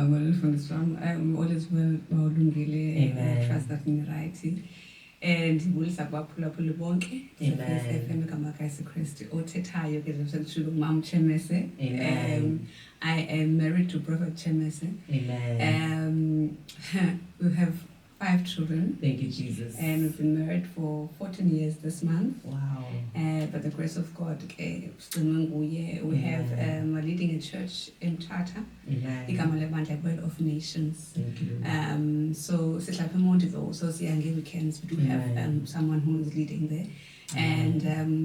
I'm always from strong. I'm always well I trust that in right. And will sabapula pulubonke. Amen. Amen. I am married to Prophet Tshemese. Amen. We have 5 children. Thank you, Jesus. And we've been married for 14 years this month. Wow. By the grace of God, we have leading a church in Tata. Word of Nations. Thank you. So weekends, we have someone who is leading there. And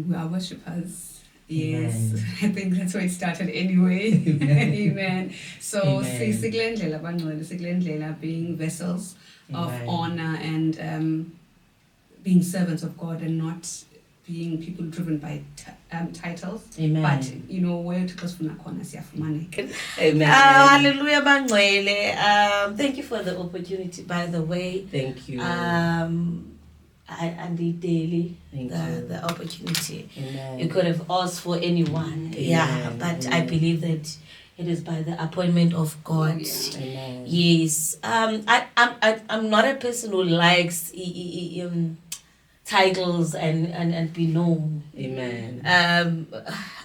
we are worshippers. Yes, I think that's where it started anyway. Amen. So, being vessels of honor and being servants of God and not being people driven by titles. Amen. But, where to cause money. Amen. Hallelujah, Bangwele. Thank you for the opportunity, by the way. Thank you. I need daily the opportunity. Amen. You could have asked for anyone. Amen. Yeah, but amen. I believe that it is by the appointment of God. Amen. Yes. I'm not a person who likes titles and be known. Amen.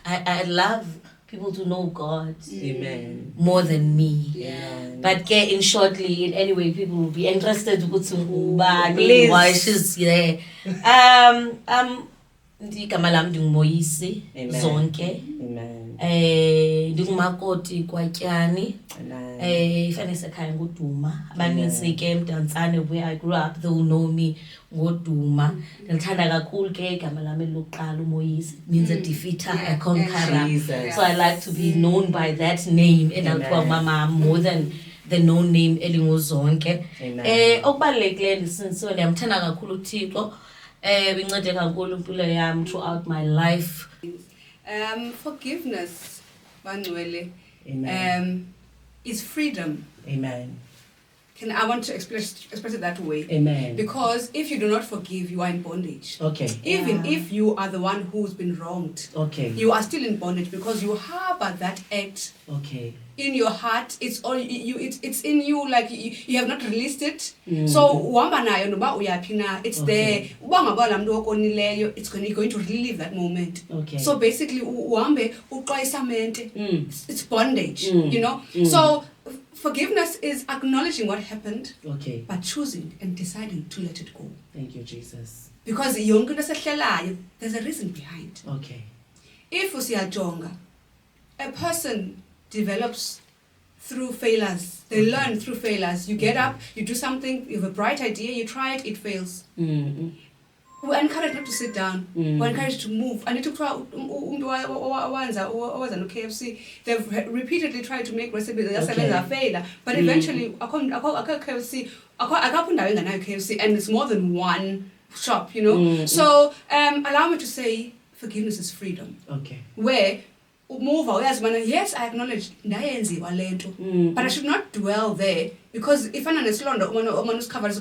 I love people to know God. Amen. More than me. Yeah. But in shortly, in any way, people will be interested to put some why she's there. Igama lami Moyisi zonke. Amen. Ndingumakoti kwa Tyani. Ifane sekhaya ngoDuma. Abaninzi ke eMdantsane where I grew up, they will know me ngoDuma. Ndilithanda kakhulu ke igama lami lokuqala uMoyisi, means a defeater, a conqueror. So I like to be known by that name and alikuwa mama more than the known name elinguzonke. Okubalekile since ndiyamthanda kakhulu uThixo. Bincede kakhulu impilo yami throughout my life. Forgiveness, Manuele, is freedom. Amen. I want to express it that way. Amen. Because if you do not forgive, you are in bondage. Okay. Even if you are the one who's been wronged, okay, you are still in bondage because you harbor that act. Okay. In your heart, it's all you. It's in you, like you have not released it. So it's there. It's going to relive that moment. Okay. So basically, it's bondage. So forgiveness is acknowledging what happened, okay, but choosing and deciding to let it go. Thank you, Jesus. Because there's a reason behind. Okay. If usiyajonga, a person develops through failures. They learn through failures. You get up, you do something, you have a bright idea, you try it, it fails. We're encouraged not to sit down. We're encouraged to move. And it took KFC. They've repeatedly tried to make recipes that fail. But eventually, KFC, KFC, and it's more than one shop, So allow me to say, forgiveness is freedom. Okay. Where yes, I acknowledge but I should not dwell there because if I'm on covers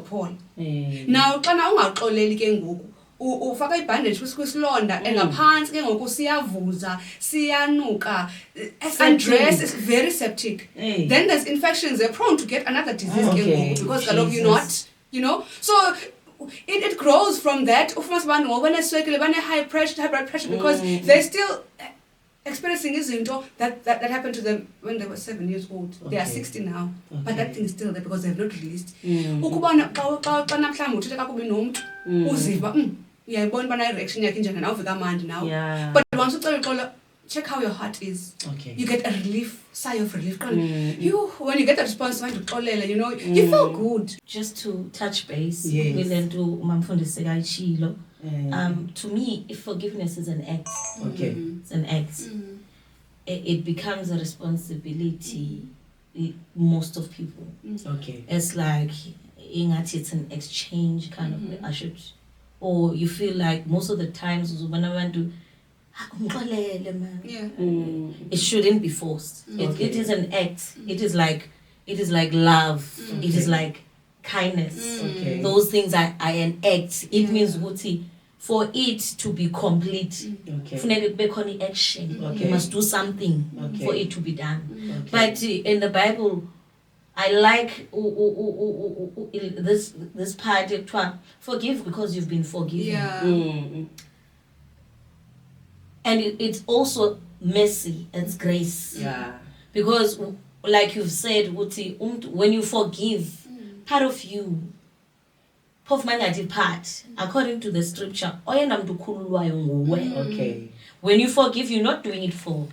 Paul. Now kana ungaxoleli ke ngoku ufaka ibandage kwisilonda engaphansi ke ngoku siyavuza siyanuka undress is very septic. Then there's infections, they're prone to get another disease because you're not, so it grows from that. When I high blood pressure because they're still experiencing izinto that happened to them when they were 7 years old. They are 60 now, but that thing is still there because they have not released. But once you check how your heart is. Okay. You get a relief, sigh of relief. When you get a response, you feel good. Just to touch base, yes. To me, if forgiveness is an act, it's an act. It becomes a responsibility. Most of people. Okay. It's like it's an exchange kind of. I should, or you feel like most of the times when I went to. It shouldn't be forced. It is an act. It is like love. It is like kindness. Okay. Those things are an act. It means for it to be complete, funeke kube khona action. You must do something for it to be done. But in the Bible, I like this part, forgive because you've been forgiven. Yeah. And it's also mercy, it's grace. Yeah. Because like you've said, when you forgive, part of you, part, according to the scripture, Okay. when you forgive, you're not doing it for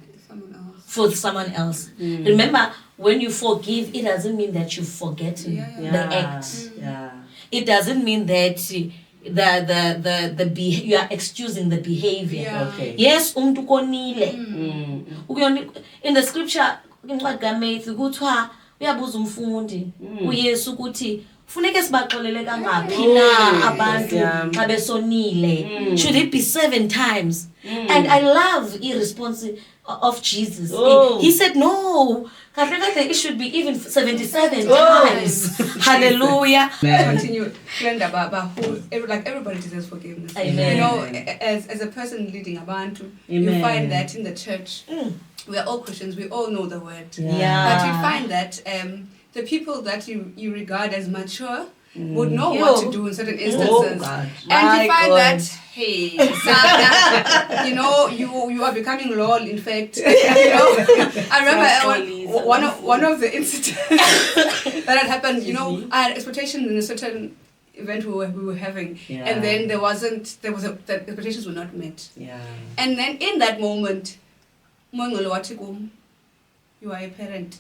someone else. Remember, when you forgive, it doesn't mean that you've forgotten the act. It doesn't mean that you are excusing the behavior. Yes, konile. In the scripture, uyabuza umfundi uYesu ukuthi funeke sibaxolele kangaphi na abantu xa besonile. Should it be 7 times? And I love the response of Jesus. He said no, it should be even 77 times. Hallelujah. Continue. About who, like everybody deserves forgiveness. Amen. You know, as a person leading Abantu, you find that in the church, we are all Christians, we all know the word. But you find that the people that you regard as mature would know what to do in certain instances. And you find that, hey, you know, you are becoming lol, in fact. You know, I remember one of the incidents that had happened, you know, I had expectations in a certain event we were having, and then the expectations were not met. And then in that moment, you are a parent.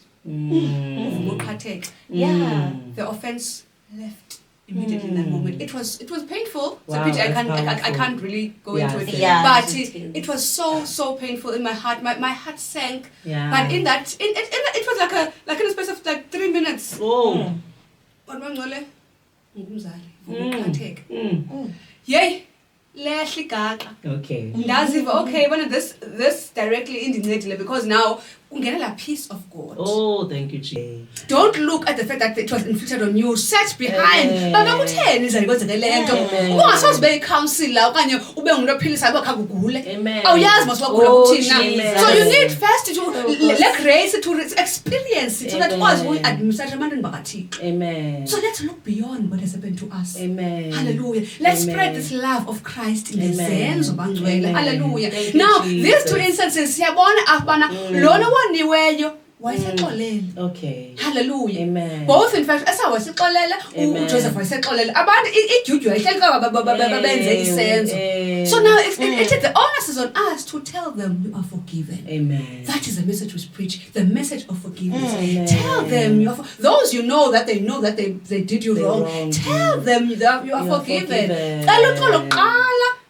The offense left immediately in that moment. It was painful. It's a pity I can't really go into it. But it was so painful in my heart. My heart sank. But in that it was like in a space of like 3 minutes. Yay. Okay. Okay, when this directly indicated, because now we get a piece of God. Oh, thank you, Jesus. Don't look at the fact that it was inflicted on you. Search behind. Amen. So you need first to let grace to experience it. So that was we administration. Amen. So let's look beyond what has happened to us. Amen. Hallelujah. Let's spread this love of Christ in the sense of hallelujah. Now, these 2 instances, okay. Hallelujah. Amen. Both in fact, as I was Joseph was about so now it the onus is on us to tell them you are forgiven. Amen. That is the message we preach, the message of forgiveness. Tell them you are those you know that they did you wrong. Tell them that you are forgiven.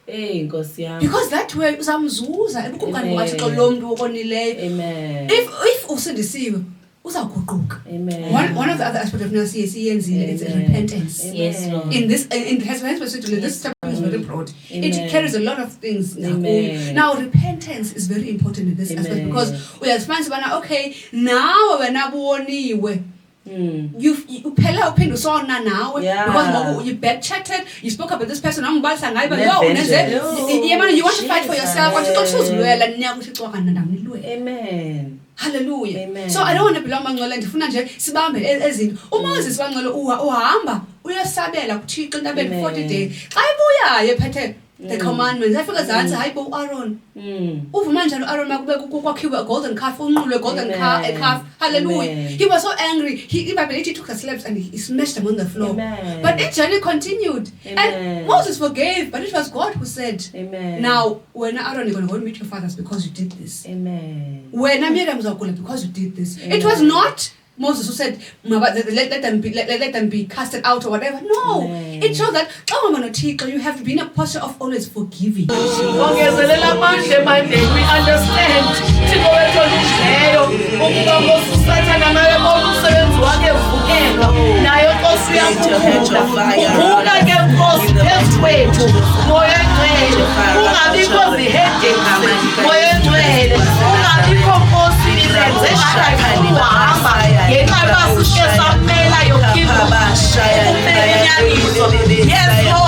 Because that way uzamzuza ebukungani wathi xa lo muntu okonileyo. Amen. If usindisiwe uzaguquka. Amen. One of the other aspects of nasi yesiyenzile is repentance. Yes, Lord. In this specifically this chapter is very broad. It carries a lot of things. Now repentance is very important in this aspect because we are responsible. Okay, now when aboniwe you phela uphinde usona nawe because you back chatted, you spoke about this person you want to fight for yourself. Amen. Hallelujah. Amen. So I don't want to belong mangcwele ndifuna nje sibambe ezinto uMoses wangcwele uhamba uyasabela kuThixo entabeni 40 days xa ibuya ephethe the commandments afika zanzi hayibo Aaron uvuma njalo Aaron makube kwakhiwa a golden calf unqulwe golden calf. Hallelujah. He was so angry. He took the slabs and he smashed them on the floor. But the journey continued. And Moses forgave, but it was God who said, now when Aaron, you're going to go and meet your fathers because you did this. When Miriam because you did this. It was not Moses who said, let them be casted out or whatever. No. It shows that you have to be in a posture of always forgiving. We yes, Lord.